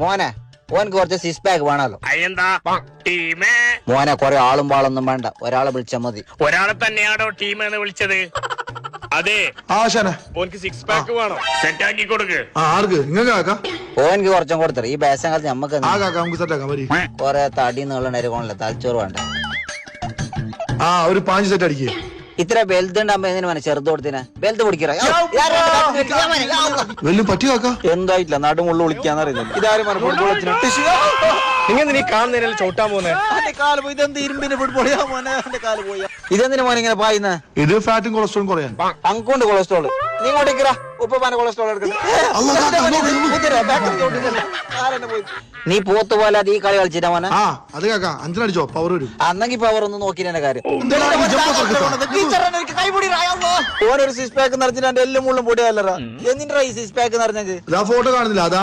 മോനെ ഓനക്ക് കുറച്ച് സിക്സ് പാക്ക് വേണല്ലോ. അയ്യന്താ ടീമേ? മോനെ കൊറേ ആളും പാളൊന്നും വേണ്ട, ഒരാളെ വിളിച്ചാ മതി. ഒരാളെ തന്നെയാണോ ടീം എന്ന് വിളിച്ചത്? അതെ, ഓനക്ക് സിക്സ് പാക്ക് വേണം, സെറ്റ് ആക്കി കൊടുക്ക്. ഓനക്ക് കുറച്ചും കൊടുത്തത് ഈ ബേസം കാലത്ത് ഞമ്മക്ക് കൊറേ തടി നീളണ്ടായിരിക്കണല്ലോ, തലച്ചോറ് വേണ്ട. ഒരു 5 സെറ്റ് അടിക്കേ. ഇത്ര ബെൽറ്റ് ഉണ്ടാകുമ്പോ എന്തിനു മോനെ ചെറുത് കൊടുത്തിനെ? ബെൽറ്റ് പിടിക്കറ എന്തായിട്ടില്ല, നടുമുള്ള വിളിക്കാന്നറിയുന്നില്ല. ഇതാരും ഫുട്ബോൾ നിങ്ങൾ നീ കാണുന്നതിനാൽ ചോട്ടാൻ പോകുന്നേ. ഇതെന്ത് ഇരുമ്പിന്റെ ഫുട്ബോൾ? ഇതെന്തിനു മോനെ ഇങ്ങനെ പായുന്ന? ഇത് ഫാറ്റും കൊളസ്ട്രോളും കുറയാൻ. അങ്കൊണ്ട് കൊളസ്ട്രോൾ. നീ ഇങ്ങോട്ടേക്കറ, ഉപ്പ കൊളസ്ട്രോൾ എടുക്കുന്നത്. നീ പോത്ത് പോലെ അത് ഈ കളി കളിച്ചിട്ടാ മോനെ. അത് കേക്കാം, 5 അടിച്ചോ പവർ വരും. അന്നെങ്കിൽ പവർ ഒന്ന് നോക്കിന്റെ കാര്യം. ഓനൊരു സിക്സ് പാക്ക് നിറച്ചിട്ട് എന്റെ എല്ലാം മുള്ളും പൊടിയല്ലറാ. എന്തിനാ ഈ സിക്സ് പാക്ക് നിറഞ്ഞത്? ഫോട്ടോ കാണുന്നില്ല.